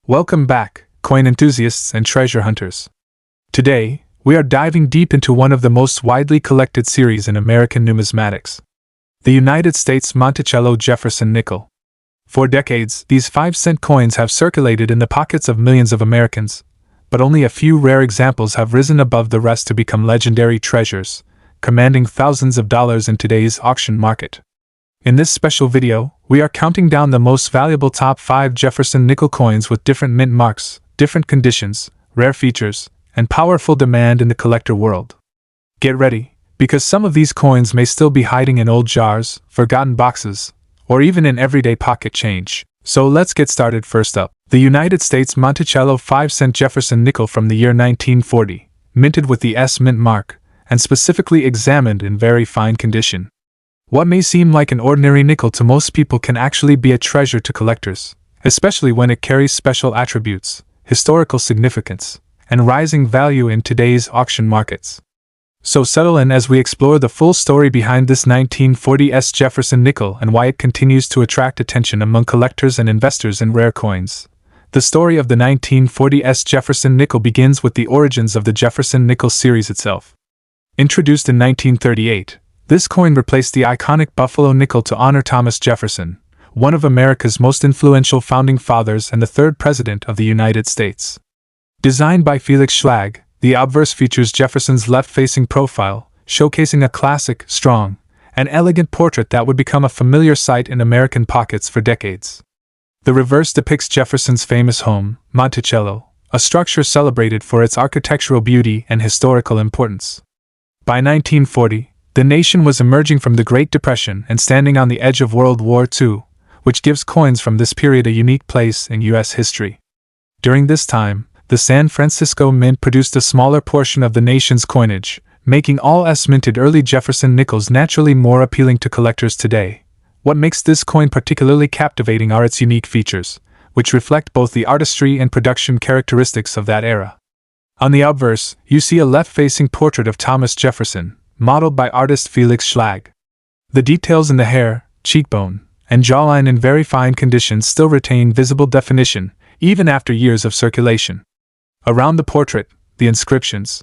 Welcome back, coin enthusiasts and treasure hunters. Today, we are diving deep into one of the most widely collected series in American numismatics, the United States Monticello Jefferson nickel. For decades, these 5-cent coins have circulated in the pockets of millions of Americans, but only a few rare examples have risen above the rest to become legendary treasures, commanding thousands of dollars in today's auction market. In this special video, we are counting down the most valuable top 5 Jefferson nickel coins with different mint marks, different conditions, rare features, and powerful demand in the collector world. Get ready, because some of these coins may still be hiding in old jars, forgotten boxes, or even in everyday pocket change. So let's get started. First up, the United States Monticello 5-cent Jefferson nickel from the year 1940, minted with the S mint mark, and specifically examined in very fine condition. What may seem like an ordinary nickel to most people can actually be a treasure to collectors, especially when it carries special attributes, historical significance, and rising value in today's auction markets. So settle in as we explore the full story behind this 1940 S Jefferson nickel and why it continues to attract attention among collectors and investors in rare coins. The story of the 1940 S Jefferson nickel begins with the origins of the Jefferson nickel series itself. Introduced in 1938, this coin replaced the iconic Buffalo nickel to honor Thomas Jefferson, one of America's most influential founding fathers and the third president of the United States. Designed by Felix Schlag, the obverse features Jefferson's left-facing profile, showcasing a classic, strong, and elegant portrait that would become a familiar sight in American pockets for decades. The reverse depicts Jefferson's famous home, Monticello, a structure celebrated for its architectural beauty and historical importance. By 1940, the nation was emerging from the Great Depression and standing on the edge of World War II, which gives coins from this period a unique place in U.S. history. During this time, the San Francisco Mint produced a smaller portion of the nation's coinage, making all S-minted early Jefferson nickels naturally more appealing to collectors today. What makes this coin particularly captivating are its unique features, which reflect both the artistry and production characteristics of that era. On the obverse, you see a left-facing portrait of Thomas Jefferson, modeled by artist Felix Schlag. The details in the hair, cheekbone, and jawline in very fine condition still retain visible definition, even after years of circulation. Around the portrait, the inscriptions,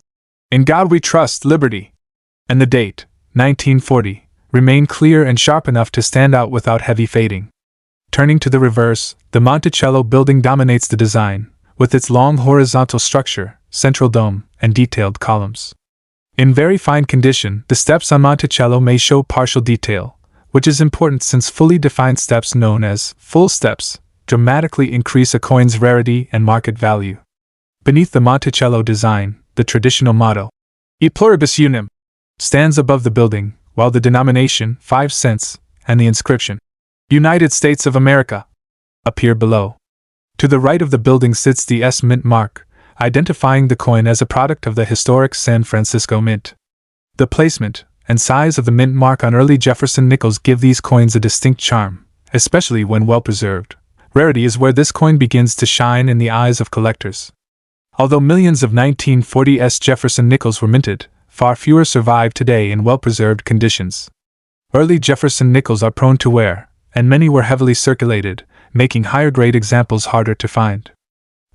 "In God We Trust, Liberty," and the date, 1940, remain clear and sharp enough to stand out without heavy fading. Turning to the reverse, the Monticello building dominates the design, with its long horizontal structure, central dome, and detailed columns. In very fine condition, the steps on Monticello may show partial detail, which is important since fully defined steps known as full steps dramatically increase a coin's rarity and market value. Beneath the Monticello design, the traditional motto, E Pluribus Unum, stands above the building, while the denomination, 5 cents, and the inscription, United States of America, appear below. To the right of the building sits the S mint mark, identifying the coin as a product of the historic San Francisco Mint. The placement and size of the mint mark on early Jefferson nickels give these coins a distinct charm, especially when well preserved. Rarity is where this coin begins to shine in the eyes of collectors. Although millions of 1940 S Jefferson nickels were minted, far fewer survive today in well-preserved conditions. Early Jefferson nickels are prone to wear, and many were heavily circulated, making higher-grade examples harder to find.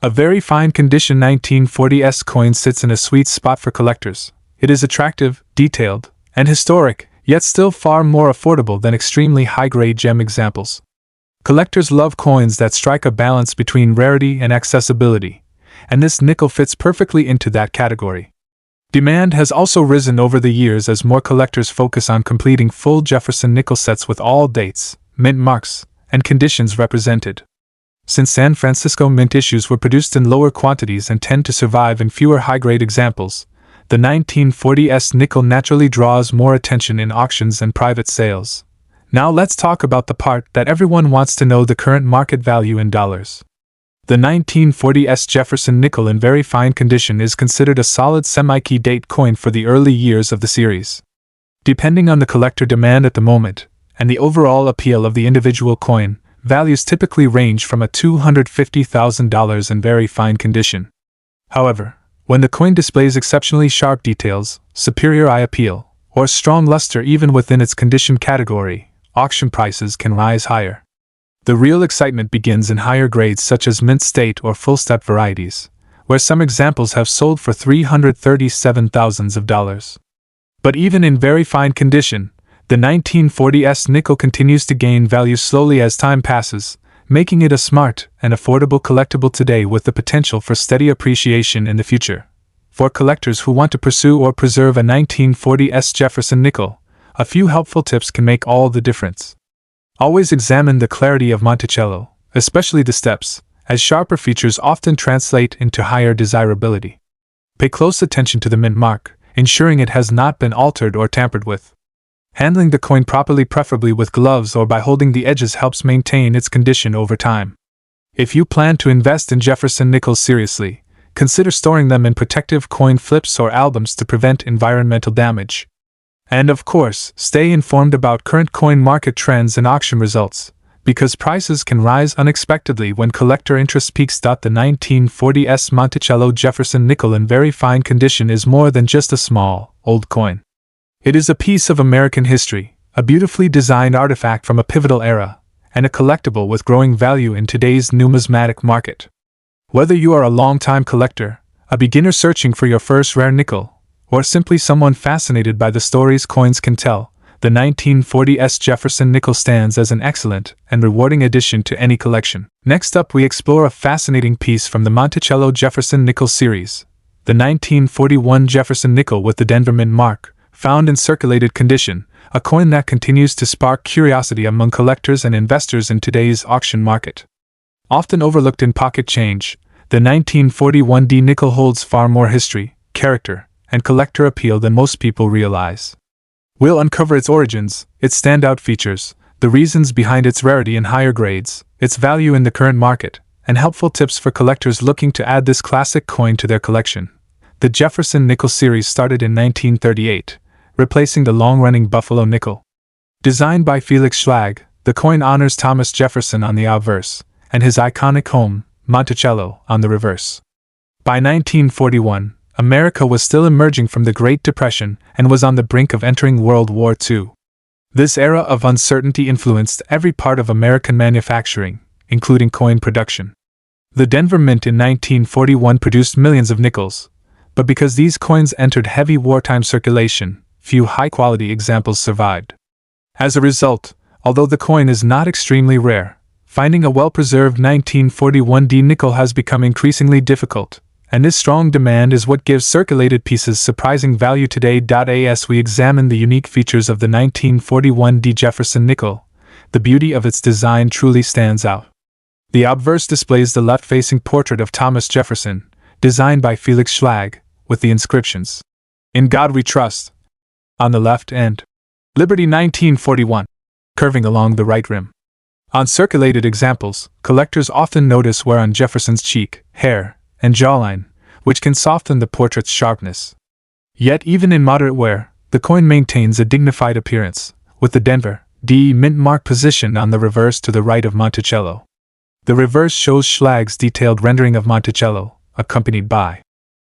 A very fine condition 1940 S coin sits in a sweet spot for collectors. It is attractive, detailed, and historic, yet still far more affordable than extremely high-grade gem examples. Collectors love coins that strike a balance between rarity and accessibility, and this nickel fits perfectly into that category. Demand has also risen over the years as more collectors focus on completing full Jefferson nickel sets with all dates, mint marks, and conditions represented. Since San Francisco Mint issues were produced in lower quantities and tend to survive in fewer high-grade examples, the 1940 S nickel naturally draws more attention in auctions and private sales. Now let's talk about the part that everyone wants to know: the current market value in dollars. The 1940 S Jefferson nickel in very fine condition is considered a solid semi-key date coin for the early years of the series. Depending on the collector demand at the moment, and the overall appeal of the individual coin, values typically range from $250,000 in very fine condition. However, when the coin displays exceptionally sharp details, superior eye appeal, or strong luster even within its condition category, auction prices can rise higher. The real excitement begins in higher grades such as mint state or full step varieties, where some examples have sold for $337,000. But even in very fine condition, the 1940 S nickel continues to gain value slowly as time passes, making it a smart and affordable collectible today with the potential for steady appreciation in the future. For collectors who want to pursue or preserve a 1940 S Jefferson nickel, a few helpful tips can make all the difference. Always examine the clarity of Monticello, especially the steps, as sharper features often translate into higher desirability. Pay close attention to the mint mark, ensuring it has not been altered or tampered with. Handling the coin properly, preferably with gloves or by holding the edges, helps maintain its condition over time. If you plan to invest in Jefferson Nickels seriously, consider storing them in protective coin flips or albums to prevent environmental damage. And of course, stay informed about current coin market trends and auction results, because prices can rise unexpectedly when collector interest peaks. The 1940 S Monticello Jefferson nickel in very fine condition is more than just a small, old coin. It is a piece of American history, a beautifully designed artifact from a pivotal era, and a collectible with growing value in today's numismatic market. Whether you are a long-time collector, a beginner searching for your first rare nickel, or simply someone fascinated by the stories coins can tell, the 1940 S Jefferson nickel stands as an excellent and rewarding addition to any collection. Next up, we explore a fascinating piece from the Monticello Jefferson Nickels series, the 1941 Jefferson nickel with the Denver mint mark, found in circulated condition, a coin that continues to spark curiosity among collectors and investors in today's auction market. Often overlooked in pocket change, the 1941 D nickel holds far more history, character, and collector appeal than most people realize. We'll uncover its origins, its standout features, the reasons behind its rarity in higher grades, its value in the current market, and helpful tips for collectors looking to add this classic coin to their collection. The Jefferson Nickels series started in 1938, replacing the long-running Buffalo nickel. Designed by Felix Schlag, the coin honors Thomas Jefferson on the obverse, and his iconic home, Monticello, on the reverse. By 1941, America was still emerging from the Great Depression and was on the brink of entering World War II. This era of uncertainty influenced every part of American manufacturing, including coin production. The Denver Mint in 1941 produced millions of nickels, but because these coins entered heavy wartime circulation, few high-quality examples survived. As a result, although the coin is not extremely rare, finding a well-preserved 1941 D nickel has become increasingly difficult, and this strong demand is what gives circulated pieces surprising value today. As we examine the unique features of the 1941 D Jefferson nickel, the beauty of its design truly stands out. The obverse displays the left-facing portrait of Thomas Jefferson, designed by Felix Schlag, with the inscriptions, "In God We Trust," on the left, and "Liberty 1941," curving along the right rim. On circulated examples, collectors often notice wear on Jefferson's cheek, hair, and jawline, which can soften the portrait's sharpness. Yet even in moderate wear, the coin maintains a dignified appearance, with the Denver D mint mark positioned on the reverse to the right of Monticello. The reverse shows Schlag's detailed rendering of Monticello, accompanied by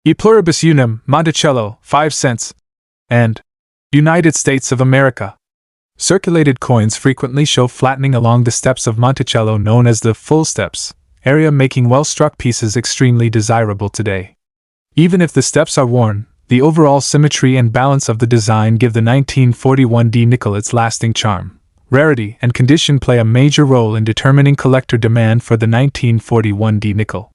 "E pluribus unum, Monticello, 5 cents," and "United States of America." Circulated coins frequently show flattening along the steps of Monticello, known as the full steps area, making well-struck pieces extremely desirable today. Even if the steps are worn, the overall symmetry and balance of the design give the 1941 D nickel its lasting charm. Rarity and condition play a major role in determining collector demand for the 1941 D nickel.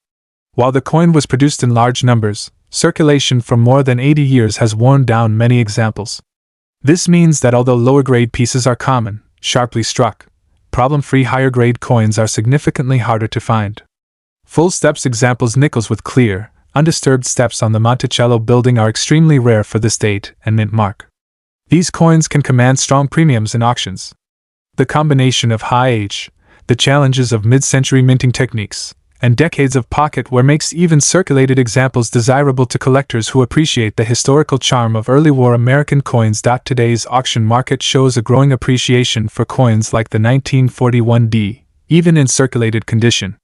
While the coin was produced in large numbers, circulation for more than 80 years has worn down many examples. This means that although lower-grade pieces are common, sharply struck, problem-free higher-grade coins are significantly harder to find. Full steps examples nickels with clear, undisturbed steps on the Monticello building are extremely rare for this date and mint mark. These coins can command strong premiums in auctions. The combination of high age, the challenges of mid-century minting techniques, and decades of pocket wear makes even circulated examples desirable to collectors who appreciate the historical charm of early war American coins. Today's auction market shows a growing appreciation for coins like the 1941 D, even in circulated condition.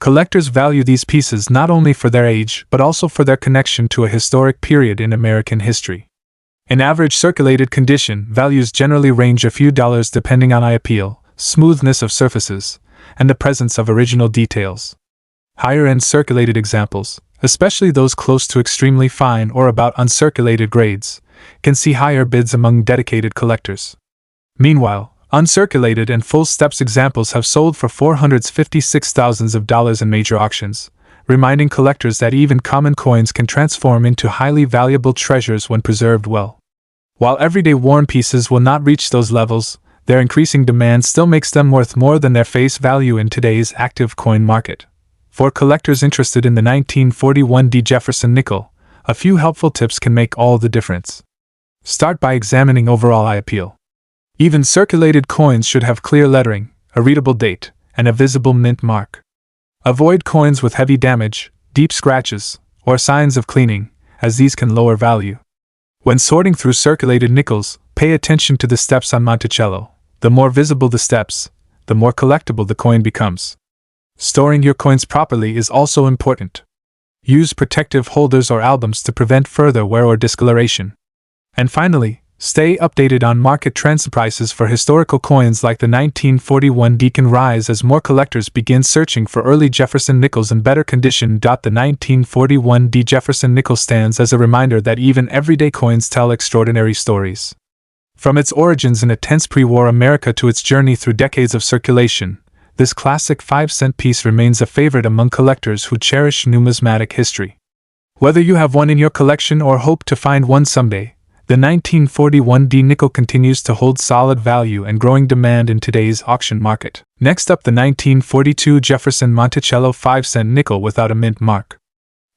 Collectors value these pieces not only for their age but also for their connection to a historic period in American history. In average circulated condition, values generally range a few dollars depending on eye appeal, smoothness of surfaces, and the presence of original details. Higher-end circulated examples, especially those close to extremely fine or about uncirculated grades, can see higher bids among dedicated collectors. Meanwhile, uncirculated and full steps examples have sold for $456,000 in major auctions, reminding collectors that even common coins can transform into highly valuable treasures when preserved well. While everyday worn pieces will not reach those levels, their increasing demand still makes them worth more than their face value in today's active coin market. For collectors interested in the 1941 D Jefferson nickel, a few helpful tips can make all the difference. Start by examining overall eye appeal. Even circulated coins should have clear lettering, a readable date, and a visible mint mark. Avoid coins with heavy damage, deep scratches, or signs of cleaning, as these can lower value. When sorting through circulated nickels, pay attention to the steps on Monticello. The more visible the steps, the more collectible the coin becomes. Storing your coins properly is also important. Use protective holders or albums to prevent further wear or discoloration. And finally, stay updated on market trends and prices for historical coins like the 1941 D can rise as more collectors begin searching for early Jefferson nickels in better condition. The 1941 D Jefferson nickel stands as a reminder that even everyday coins tell extraordinary stories. From its origins in a tense pre-war America to its journey through decades of circulation, this classic 5-cent piece remains a favorite among collectors who cherish numismatic history. Whether you have one in your collection or hope to find one someday, the 1941 D nickel continues to hold solid value and growing demand in today's auction market. Next up, the 1942 Jefferson Monticello 5-cent nickel without a mint mark.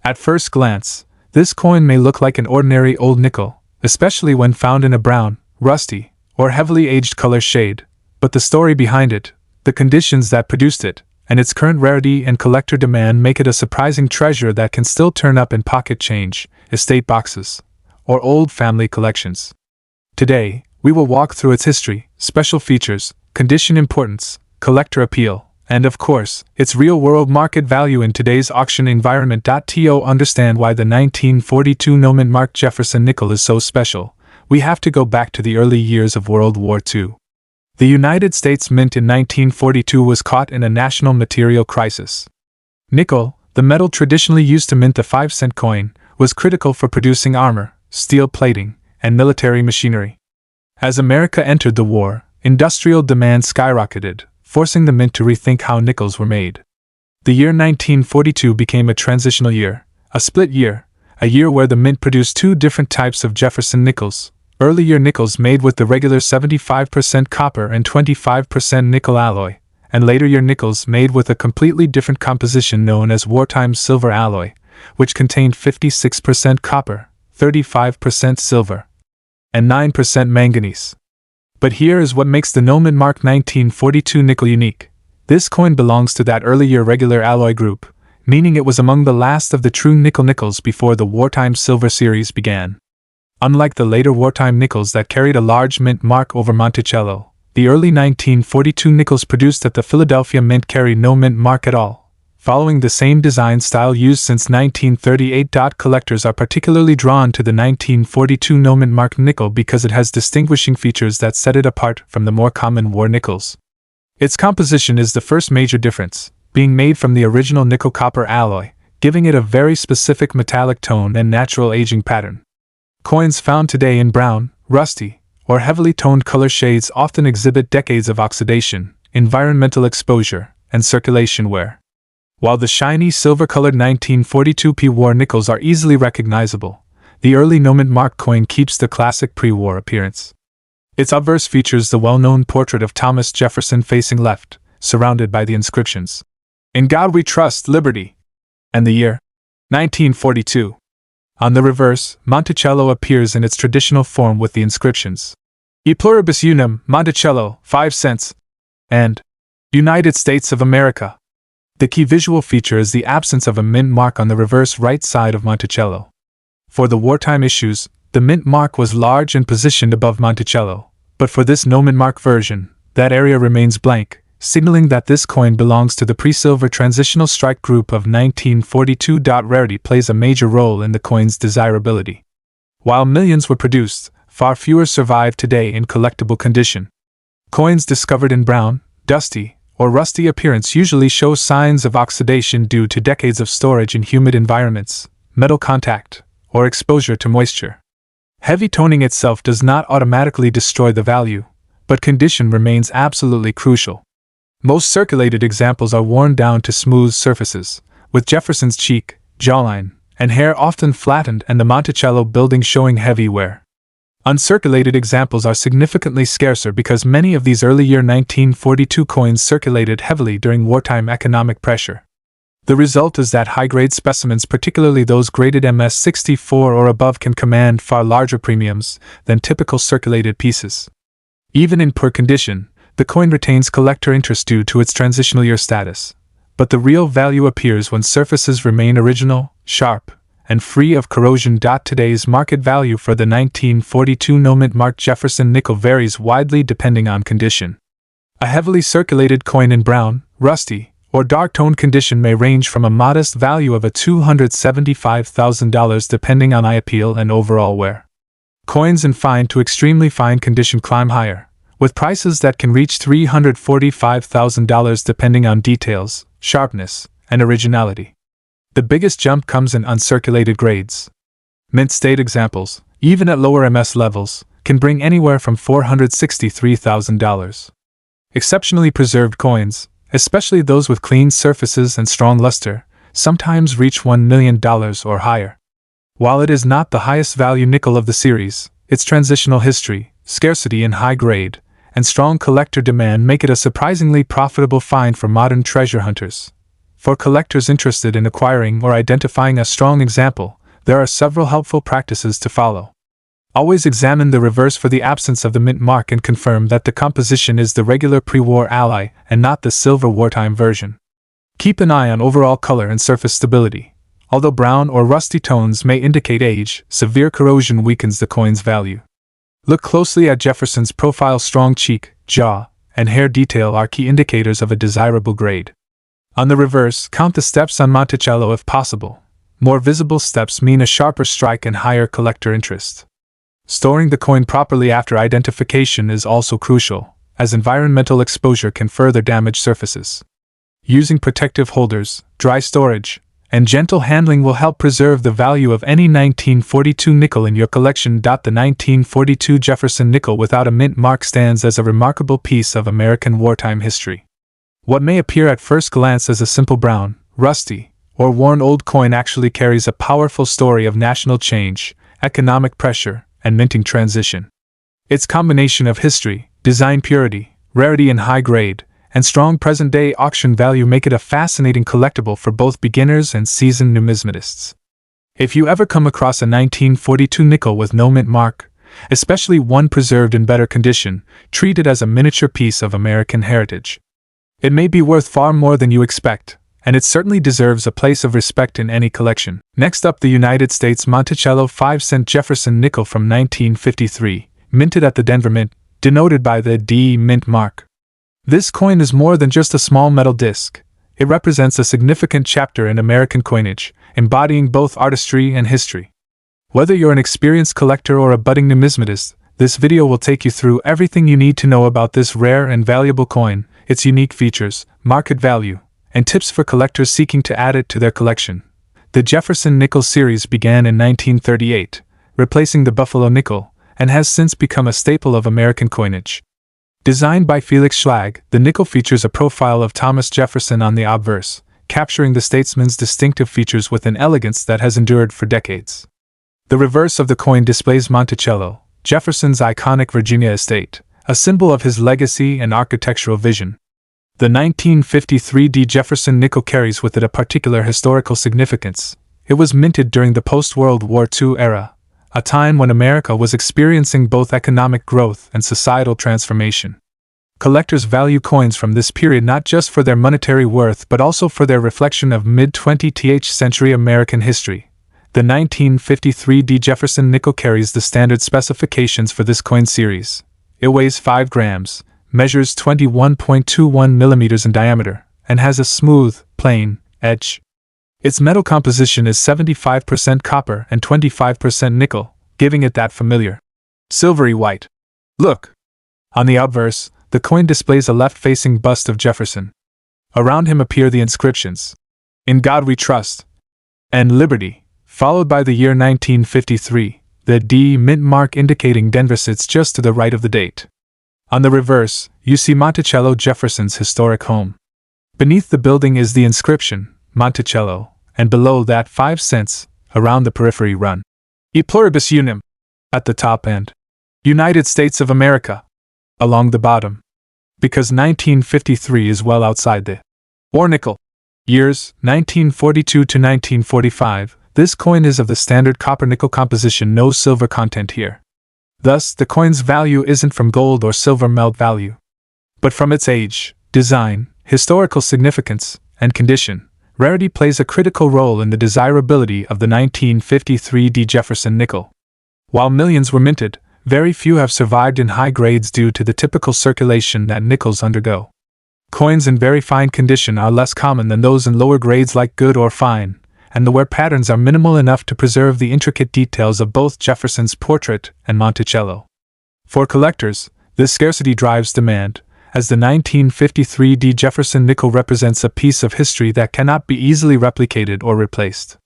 At first glance, this coin may look like an ordinary old nickel, especially when found in a brown, rusty, or heavily aged color shade, but the story behind it, the conditions that produced it, and its current rarity and collector demand make it a surprising treasure that can still turn up in pocket change, estate boxes, or old family collections. Today, we will walk through its history, special features, condition importance, collector appeal, and of course, its real-world market value in today's auction environment. To understand why the 1942 no-mint mark Jefferson nickel is so special, we have to go back to the early years of World War II. The United States Mint in 1942 was caught in a national material crisis. Nickel, the metal traditionally used to mint the 5-cent coin, was critical for producing armor, steel plating, and military machinery. As America entered the war, industrial demand skyrocketed, forcing the mint to rethink how nickels were made. The year 1942 became a transitional year, a split year, a year where the mint produced two different types of Jefferson nickels: early-year nickels made with the regular 75% copper and 25% nickel alloy, and later-year nickels made with a completely different composition known as wartime silver alloy, which contained 56% copper, 35% silver, and 9% manganese. But here is what makes the no-mint mark 1942 nickel unique. This coin belongs to that early-year regular alloy group, meaning it was among the last of the true nickel nickels before the wartime silver series began. Unlike the later wartime nickels that carried a large mint mark over Monticello, the early 1942 nickels produced at the Philadelphia Mint carry no mint mark at all, following the same design style used since 1938. Collectors are particularly drawn to the 1942 no mint mark nickel because it has distinguishing features that set it apart from the more common war nickels. Its composition is the first major difference, being made from the original nickel-copper alloy, giving it a very specific metallic tone and natural aging pattern. Coins found today in brown, rusty, or heavily toned color shades often exhibit decades of oxidation, environmental exposure, and circulation wear. While the shiny silver-colored 1942 pre-war nickels are easily recognizable, the early no-mint mark coin keeps the classic pre-war appearance. Its obverse features the well-known portrait of Thomas Jefferson facing left, surrounded by the inscriptions, "In God We Trust, Liberty," and the year 1942. On the reverse, Monticello appears in its traditional form with the inscriptions, "E pluribus unum, Monticello, 5 cents," and "United States of America." The key visual feature is the absence of a mint mark on the reverse right side of Monticello. For the wartime issues, the mint mark was large and positioned above Monticello, but for this no-mint mark version, that area remains blank, signaling that this coin belongs to the pre-silver transitional strike group of 1942. Rarity plays a major role in the coin's desirability. While millions were produced, far fewer survive today in collectible condition. Coins discovered in brown, dusty, or rusty appearance usually shows signs of oxidation due to decades of storage in humid environments, metal contact, or exposure to moisture. Heavy toning itself does not automatically destroy the value, but condition remains absolutely crucial. Most circulated examples are worn down to smooth surfaces, with Jefferson's cheek, jawline, and hair often flattened and the Monticello building showing heavy wear. Uncirculated examples are significantly scarcer because many of these early year 1942 coins circulated heavily during wartime economic pressure. The result is that high-grade specimens, particularly those graded MS-64 or above, can command far larger premiums than typical circulated pieces. Even in poor condition, the coin retains collector interest due to its transitional year status, but the real value appears when surfaces remain original, sharp, and free of corrosion. Today's market value for the 1942 no-mint marked Jefferson nickel varies widely depending on condition. A heavily circulated coin in brown, rusty, or dark-toned condition may range from a modest value of $275,000 depending on eye appeal and overall wear. Coins in fine to extremely fine condition climb higher, with prices that can reach $345,000 depending on details, sharpness, and originality. The biggest jump comes in uncirculated grades. Mint state examples, even at lower MS levels, can bring anywhere from $463,000. Exceptionally preserved coins, especially those with clean surfaces and strong luster, sometimes reach $1 million or higher. While it is not the highest value nickel of the series, its transitional history, scarcity in high grade, and strong collector demand make it a surprisingly profitable find for modern treasure hunters. For collectors interested in acquiring or identifying a strong example, there are several helpful practices to follow. Always examine the reverse for the absence of the mint mark and confirm that the composition is the regular pre-war ally and not the silver wartime version. Keep an eye on overall color and surface stability. Although brown or rusty tones may indicate age, severe corrosion weakens the coin's value. Look closely at Jefferson's profile. Strong cheek, jaw, and hair detail are key indicators of a desirable grade. On the reverse, count the steps on Monticello if possible. More visible steps mean a sharper strike and higher collector interest. Storing the coin properly after identification is also crucial, as environmental exposure can further damage surfaces. Using protective holders, dry storage, and gentle handling will help preserve the value of any 1942 nickel in your collection. The 1942 Jefferson nickel without a mint mark stands as a remarkable piece of American wartime history. What may appear at first glance as a simple brown, rusty, or worn old coin actually carries a powerful story of national change, economic pressure, and minting transition. Its combination of history, design purity, rarity in high grade, and strong present-day auction value make it a fascinating collectible for both beginners and seasoned numismatists. If you ever come across a 1942 nickel with no mint mark, especially one preserved in better condition, treat it as a miniature piece of American heritage. It may be worth far more than you expect, and it certainly deserves a place of respect in any collection. Next up, the United States Monticello 5-cent Jefferson nickel from 1953, minted at the Denver Mint, denoted by the D mint mark. This coin is more than just a small metal disc. It represents a significant chapter in American coinage, embodying both artistry and history. Whether you're an experienced collector or a budding numismatist, this video will take you through everything you need to know about this rare and valuable coin, its unique features, market value, and tips for collectors seeking to add it to their collection. The Jefferson Nickel series began in 1938, replacing the Buffalo nickel, and has since become a staple of American coinage. Designed by Felix Schlag, the nickel features a profile of Thomas Jefferson on the obverse, capturing the statesman's distinctive features with an elegance that has endured for decades. The reverse of the coin displays Monticello, Jefferson's iconic Virginia estate, a symbol of his legacy and architectural vision. The 1953 D Jefferson nickel carries with it a particular historical significance. It was minted during the post-World War II era, a time when America was experiencing both economic growth and societal transformation. Collectors value coins from this period not just for their monetary worth but also for their reflection of mid-20th century American history. The 1953 D Jefferson nickel carries the standard specifications for this coin series. It weighs 5 grams, measures 21.21 millimeters in diameter, and has a smooth, plain edge. Its metal composition is 75% copper and 25% nickel, giving it that familiar silvery white look. On the obverse, the coin displays a left-facing bust of Jefferson. Around him appear the inscriptions, "In God We Trust," and "Liberty," followed by the year 1953, the D mint mark indicating Denver sits just to the right of the date. On the reverse, you see Monticello Jefferson's historic home. Beneath the building is the inscription, Monticello, and below that 5 cents, around the periphery run, "E pluribus unum," at the top end, "United States of America," along the bottom. Because 1953 is well outside the war nickel years, 1942 to 1945, this coin is of the standard copper-nickel composition, no silver content here. Thus, the coin's value isn't from gold or silver melt value, but from its age, design, historical significance, and condition. Rarity plays a critical role in the desirability of the 1953 D Jefferson nickel. While millions were minted, very few have survived in high grades due to the typical circulation that nickels undergo. Coins in very fine condition are less common than those in lower grades like good or fine, and the wear patterns are minimal enough to preserve the intricate details of both Jefferson's portrait and Monticello. For collectors, this scarcity drives demand, as the 1953 D Jefferson nickel represents a piece of history that cannot be easily replicated or replaced.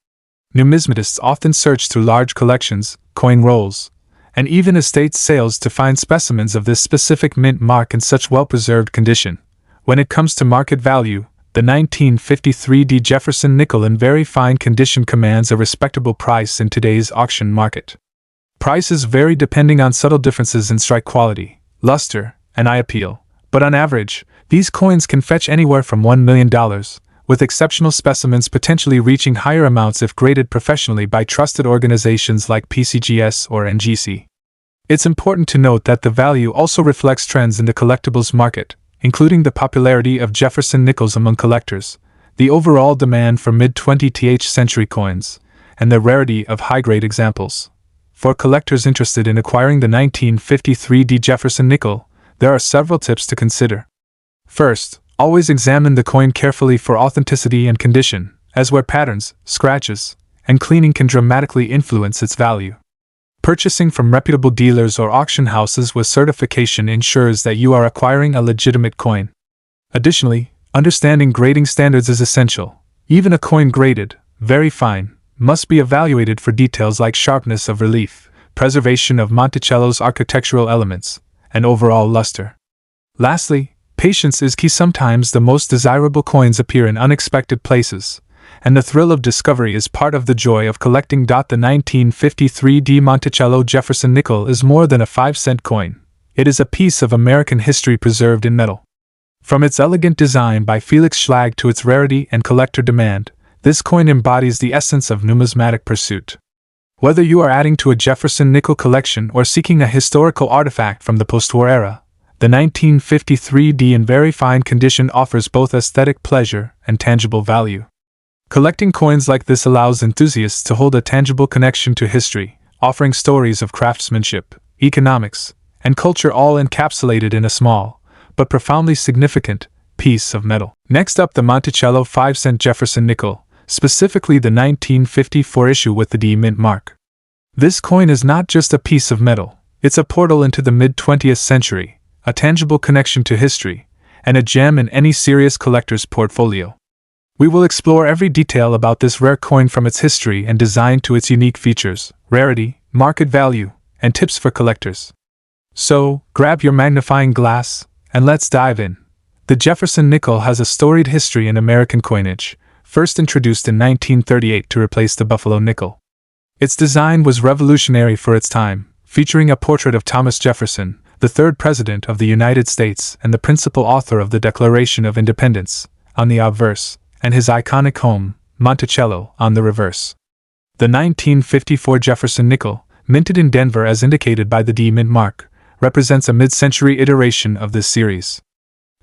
Numismatists often search through large collections, coin rolls, and even estate sales to find specimens of this specific mint mark in such well-preserved condition. When it comes to market value, the 1953 D Jefferson nickel in very fine condition commands a respectable price in today's auction market. Prices vary depending on subtle differences in strike quality, luster, and eye appeal, but on average, these coins can fetch anywhere from $1 million, with exceptional specimens potentially reaching higher amounts if graded professionally by trusted organizations like PCGS or NGC. It's important to note that the value also reflects trends in the collectibles market, including the popularity of Jefferson nickels among collectors, the overall demand for mid-20th century coins, and the rarity of high-grade examples. For collectors interested in acquiring the 1953 D Jefferson nickel, there are several tips to consider. First, always examine the coin carefully for authenticity and condition, as wear patterns, scratches, and cleaning can dramatically influence its value. Purchasing from reputable dealers or auction houses with certification ensures that you are acquiring a legitimate coin. Additionally, understanding grading standards is essential. Even a coin graded, very fine, must be evaluated for details like sharpness of relief, preservation of Monticello's architectural elements, and overall luster. Lastly, patience is key. Sometimes the most desirable coins appear in unexpected places, and the thrill of discovery is part of the joy of collecting. The 1953 D Monticello Jefferson nickel is more than a 5-cent coin. It is a piece of American history preserved in metal. From its elegant design by Felix Schlag to its rarity and collector demand, this coin embodies the essence of numismatic pursuit. Whether you are adding to a Jefferson nickel collection or seeking a historical artifact from the post-war era, the 1953 D in very fine condition offers both aesthetic pleasure and tangible value. Collecting coins like this allows enthusiasts to hold a tangible connection to history, offering stories of craftsmanship, economics, and culture all encapsulated in a small, but profoundly significant, piece of metal. Next up, the Monticello 5-cent Jefferson nickel, specifically the 1954 issue with the D mint mark. This coin is not just a piece of metal, it's a portal into the mid-20th century, a tangible connection to history, and a gem in any serious collector's portfolio. We will explore every detail about this rare coin from its history and design to its unique features, rarity, market value, and tips for collectors. So, grab your magnifying glass, and let's dive in. The Jefferson nickel has a storied history in American coinage, first introduced in 1938 to replace the Buffalo nickel. Its design was revolutionary for its time, featuring a portrait of Thomas Jefferson, the third President of the United States and the principal author of the Declaration of Independence, on the obverse, and his iconic home, Monticello, on the reverse. The 1954 Jefferson nickel, minted in Denver as indicated by the D mint mark, represents a mid-century iteration of this series.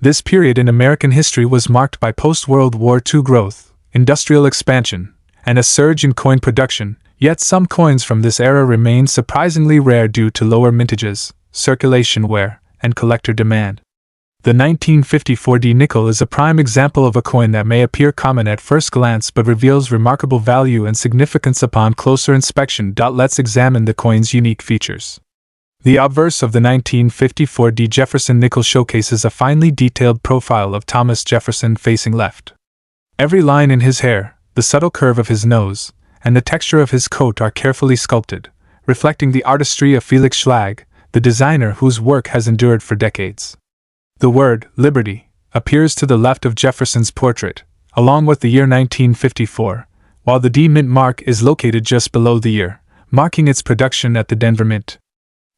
This period in American history was marked by post-World War II growth, industrial expansion, and a surge in coin production, yet some coins from this era remain surprisingly rare due to lower mintages, circulation wear, and collector demand. The 1954 D nickel is a prime example of a coin that may appear common at first glance but reveals remarkable value and significance upon closer inspection. Let's examine the coin's unique features. The obverse of the 1954 D Jefferson nickel showcases a finely detailed profile of Thomas Jefferson facing left. Every line in his hair, the subtle curve of his nose, and the texture of his coat are carefully sculpted, reflecting the artistry of Felix Schlag, the designer whose work has endured for decades. The word Liberty appears to the left of Jefferson's portrait, along with the year 1954, while the D Mint mark is located just below the year, marking its production at the Denver Mint.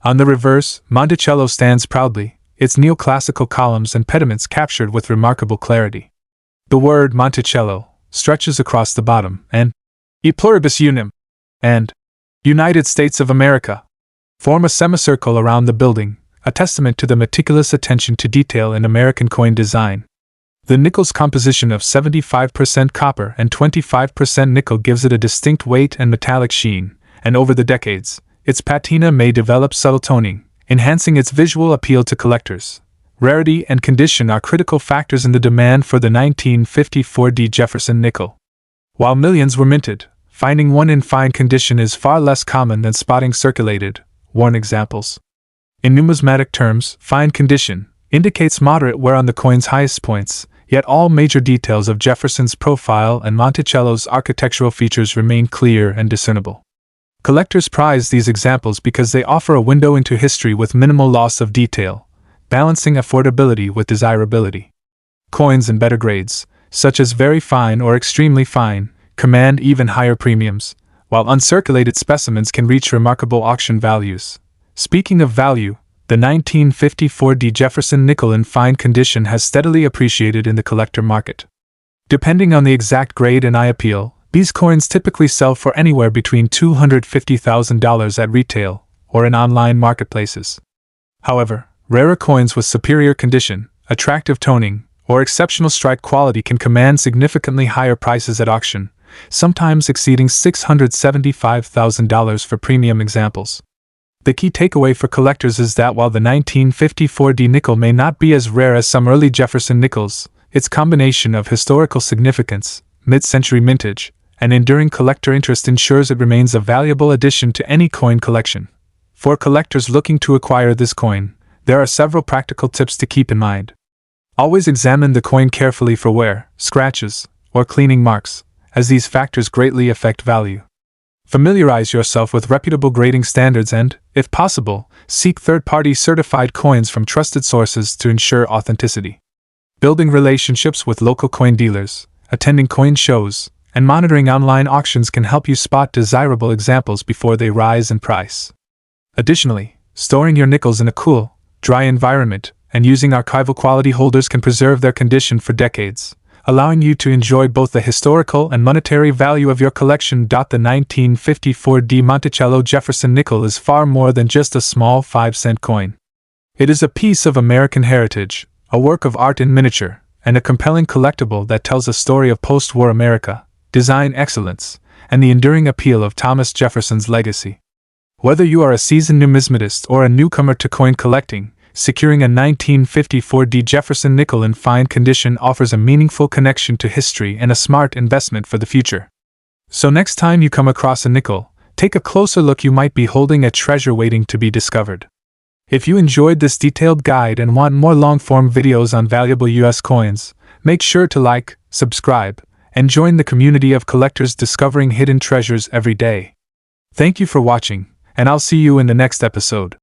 On the reverse, Monticello stands proudly, its neoclassical columns and pediments captured with remarkable clarity. The word Monticello stretches across the bottom, and E pluribus unum and United States of America form a semicircle around the building, a testament to the meticulous attention to detail in American coin design. The nickel's composition of 75% copper and 25% nickel gives it a distinct weight and metallic sheen, and over the decades, its patina may develop subtle toning, enhancing its visual appeal to collectors. Rarity and condition are critical factors in the demand for the 1954 D Jefferson nickel. While millions were minted, finding one in fine condition is far less common than spotting circulated, worn examples. In numismatic terms, fine condition indicates moderate wear on the coin's highest points, yet all major details of Jefferson's profile and Monticello's architectural features remain clear and discernible. Collectors prize these examples because they offer a window into history with minimal loss of detail, balancing affordability with desirability. Coins in better grades, such as very fine or extremely fine, command even higher premiums, while uncirculated specimens can reach remarkable auction values. Speaking of value, the 1954 D Jefferson nickel in fine condition has steadily appreciated in the collector market. Depending on the exact grade and eye appeal, these coins typically sell for anywhere between $250,000 at retail or in online marketplaces. However, rarer coins with superior condition, attractive toning, or exceptional strike quality can command significantly higher prices at auction, sometimes exceeding $675,000 for premium examples. The key takeaway for collectors is that while the 1954 D nickel may not be as rare as some early Jefferson nickels, its combination of historical significance, mid-century mintage, and enduring collector interest ensures it remains a valuable addition to any coin collection. For collectors looking to acquire this coin, there are several practical tips to keep in mind. Always examine the coin carefully for wear, scratches, or cleaning marks, as these factors greatly affect value. Familiarize yourself with reputable grading standards and, if possible, seek third-party certified coins from trusted sources to ensure authenticity. Building relationships with local coin dealers, attending coin shows, and monitoring online auctions can help you spot desirable examples before they rise in price. Additionally, storing your nickels in a cool, dry environment and using archival quality holders can preserve their condition for decades, allowing you to enjoy both the historical and monetary value of your collection. The 1954 D Monticello Jefferson nickel is far more than just a small 5-cent coin. It is a piece of American heritage, a work of art in miniature, and a compelling collectible that tells a story of post-war America, design excellence, and the enduring appeal of Thomas Jefferson's legacy. Whether you are a seasoned numismatist or a newcomer to coin collecting, securing a 1954 D Jefferson nickel in fine condition offers a meaningful connection to history and a smart investment for the future. So next time you come across a nickel, take a closer look. You might be holding a treasure waiting to be discovered. If you enjoyed this detailed guide and want more long-form videos on valuable U.S. coins, make sure to like, subscribe, and join the community of collectors discovering hidden treasures every day. Thank you for watching, and I'll see you in the next episode.